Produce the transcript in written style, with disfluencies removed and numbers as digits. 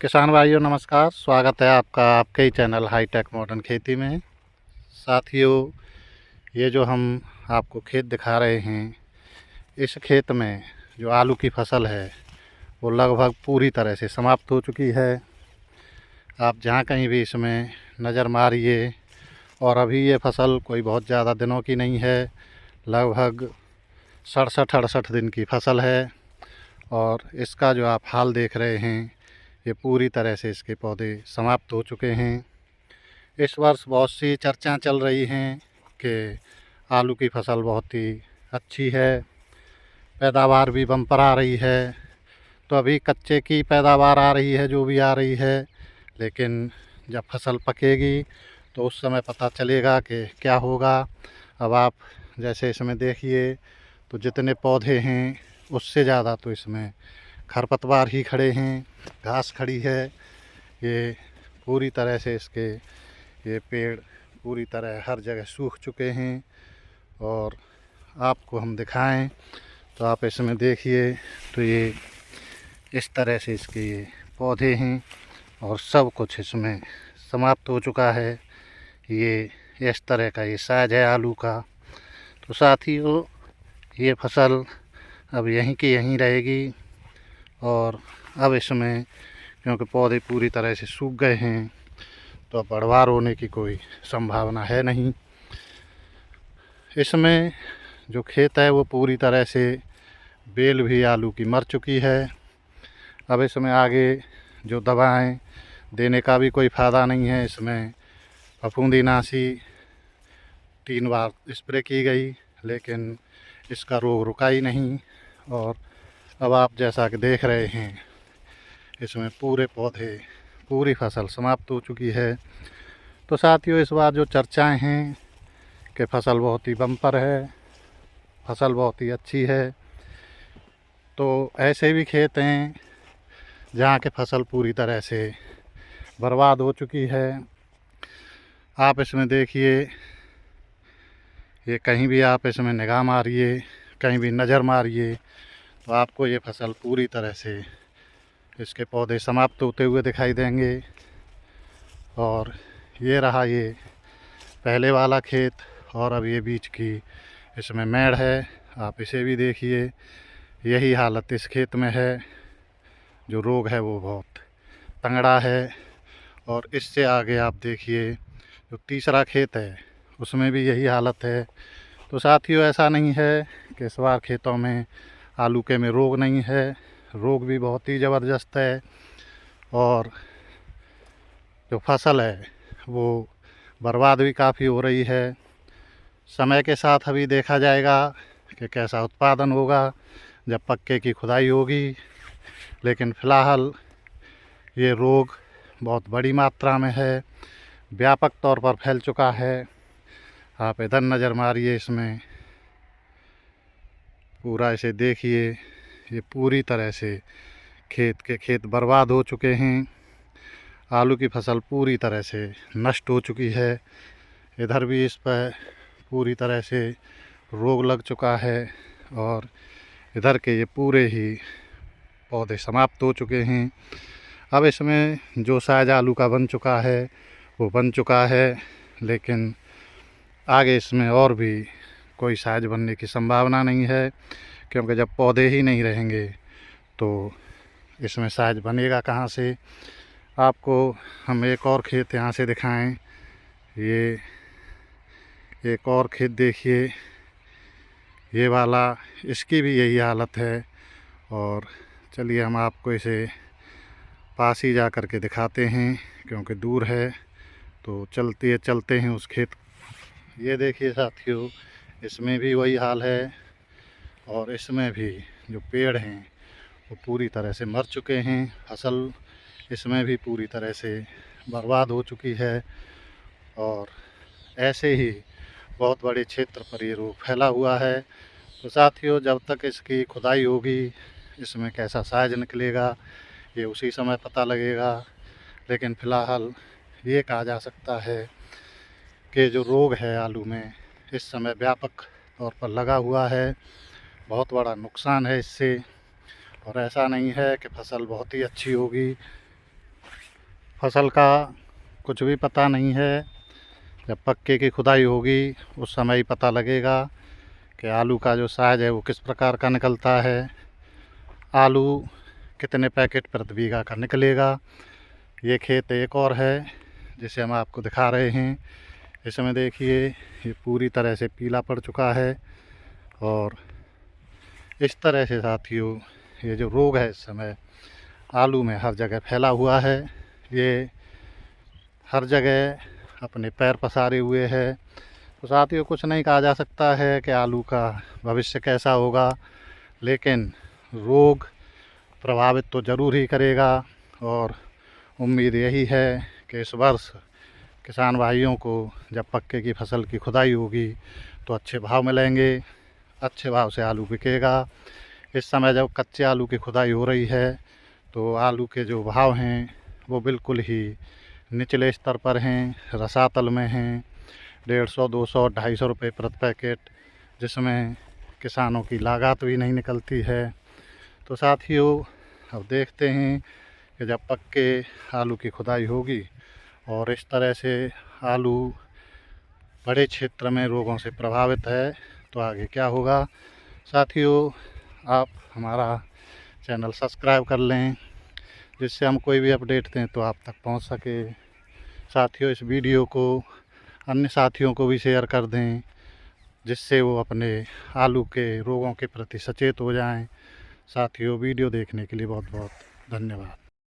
किसान भाइयों नमस्कार। स्वागत है आपका आपके ही चैनल हाईटेक मॉडर्न खेती में। साथियों, ये जो हम आपको खेत दिखा रहे हैं, इस खेत में जो आलू की फसल है वो लगभग पूरी तरह से समाप्त हो चुकी है। आप जहाँ कहीं भी इसमें नज़र मारिए, और अभी ये फसल कोई बहुत ज़्यादा दिनों की नहीं है, लगभग 67-68 दिन की फसल है। और इसका जो आप हाल देख रहे हैं, ये पूरी तरह से इसके पौधे समाप्त हो चुके हैं। इस वर्ष बहुत सी चर्चा चल रही हैं कि आलू की फसल बहुत ही अच्छी है, पैदावार भी बम्पर आ रही है। तो अभी कच्चे की पैदावार आ रही है, जो भी आ रही है, लेकिन जब फसल पकेगी तो उस समय पता चलेगा कि क्या होगा। अब आप जैसे इसमें देखिए तो जितने पौधे हैं उससे ज़्यादा तो इसमें खरपतवार ही खड़े हैं, घास खड़ी है। ये पूरी तरह से इसके ये पेड़ पूरी तरह हर जगह सूख चुके हैं। और आपको हम दिखाएं तो आप इसमें देखिए तो ये इस तरह से इसके ये पौधे हैं और सब कुछ इसमें समाप्त हो चुका है। ये इस तरह का ये साइज है आलू का। तो साथियों, ये फसल अब यहीं की यहीं रहेगी। और अब इसमें क्योंकि पौधे पूरी तरह से सूख गए हैं तो अब बढ़वार होने की कोई संभावना है नहीं। इसमें जो खेत है वो पूरी तरह से बेल भी आलू की मर चुकी है। अब इसमें आगे जो दवाएं देने का भी कोई फ़ायदा नहीं है। इसमें फफूंदीनाशी 3 बार स्प्रे की गई, लेकिन इसका रोग रुका ही नहीं। और अब आप जैसा कि देख रहे हैं, इसमें पूरे पौधे पूरी फसल समाप्त हो चुकी है। तो साथियों, इस बार जो चर्चाएं हैं कि फसल बहुत ही बम्पर है, फसल बहुत ही अच्छी है, तो ऐसे भी खेत हैं जहाँ के फसल पूरी तरह से बर्बाद हो चुकी है। आप इसमें देखिए, ये कहीं भी आप इसमें निगाह मारिए, कहीं भी नज़र मारिए, तो आपको ये फसल पूरी तरह से इसके पौधे समाप्त होते हुए दिखाई देंगे। और ये रहा ये पहले वाला खेत, और अब ये बीच की इसमें मेड़ है, आप इसे भी देखिए। यही हालत इस खेत में है। जो रोग है वो बहुत तंगड़ा है। और इससे आगे आप देखिए जो तीसरा खेत है उसमें भी यही हालत है। तो साथियों, ऐसा नहीं है कि इस बार खेतों में आलू के में रोग नहीं है, रोग भी बहुत ही ज़बरदस्त है। और जो फसल है वो बर्बाद भी काफ़ी हो रही है। समय के साथ अभी देखा जाएगा कि कैसा उत्पादन होगा जब पक्के की खुदाई होगी। लेकिन फ़िलहाल ये रोग बहुत बड़ी मात्रा में है, व्यापक तौर पर फैल चुका है। आप इधर नज़र मारिए, इसमें पूरा इसे देखिए। ये पूरी तरह से खेत बर्बाद हो चुके हैं। आलू की फसल पूरी तरह से नष्ट हो चुकी है। इधर भी इस पर पूरी तरह से रोग लग चुका है। और इधर के ये पूरे ही पौधे समाप्त हो चुके हैं। अब इसमें जो साइज आलू का बन चुका है वो बन चुका है, लेकिन आगे इसमें और भी कोई साइज बनने की संभावना नहीं है, क्योंकि जब पौधे ही नहीं रहेंगे तो इसमें साइज बनेगा कहाँ से। आपको हम एक और खेत यहाँ से दिखाएं। ये एक और खेत देखिए, ये वाला, इसकी भी यही हालत है। और चलिए हम आपको इसे पास ही जा कर के दिखाते हैं, क्योंकि दूर है। तो चलते हैं उस खेत। ये देखिए साथियों, इसमें भी वही हाल है। और इसमें भी जो पेड़ हैं वो पूरी तरह से मर चुके हैं। फसल इसमें भी पूरी तरह से बर्बाद हो चुकी है। और ऐसे ही बहुत बड़े क्षेत्र पर ये रोग फैला हुआ है। तो साथियों, जब तक इसकी खुदाई होगी, इसमें कैसा साइज निकलेगा ये उसी समय पता लगेगा। लेकिन फ़िलहाल ये कहा जा सकता है कि जो रोग है आलू में इस समय व्यापक तौर पर लगा हुआ है। बहुत बड़ा नुकसान है इससे। और ऐसा नहीं है कि फसल बहुत ही अच्छी होगी। फसल का कुछ भी पता नहीं है। जब पक्के की खुदाई होगी उस समय ही पता लगेगा कि आलू का जो साइज़ है वो किस प्रकार का निकलता है, आलू कितने पैकेट प्रति बीघा का निकलेगा। ये खेत एक और है जिसे हम आपको दिखा रहे हैं। इसमें देखिए ये पूरी तरह से पीला पड़ चुका है और इस तरह से साथियों ये जो रोग है इस समय आलू में हर जगह फैला हुआ है। ये हर जगह अपने पैर पसारे हुए है। तो साथियों कुछ नहीं कहा जा सकता है कि आलू का भविष्य कैसा होगा, लेकिन रोग प्रभावित तो ज़रूर ही करेगा। और उम्मीद यही है कि इस वर्ष किसान भाइयों को जब पक्के की फसल की खुदाई होगी तो अच्छे भाव मिलेंगे, अच्छे भाव से आलू बिकेगा। इस समय जब कच्चे आलू की खुदाई हो रही है तो आलू के जो भाव हैं वो बिल्कुल ही निचले स्तर पर हैं, रसातल में हैं। 150, 200, 250 रुपये प्रति पैकेट, जिसमें किसानों की लागत भी नहीं निकलती है। तो साथियों अब देखते हैं कि जब पक्के आलू की खुदाई होगी और इस तरह से आलू बड़े क्षेत्र में रोगों से प्रभावित है तो आगे क्या होगा। साथियों आप हमारा चैनल सब्सक्राइब कर लें, जिससे हम कोई भी अपडेट दें तो आप तक पहुंच सके। साथियों इस वीडियो को अन्य साथियों को भी शेयर कर दें, जिससे वो अपने आलू के रोगों के प्रति सचेत हो जाएं। साथियों वीडियो देखने के लिए बहुत बहुत धन्यवाद।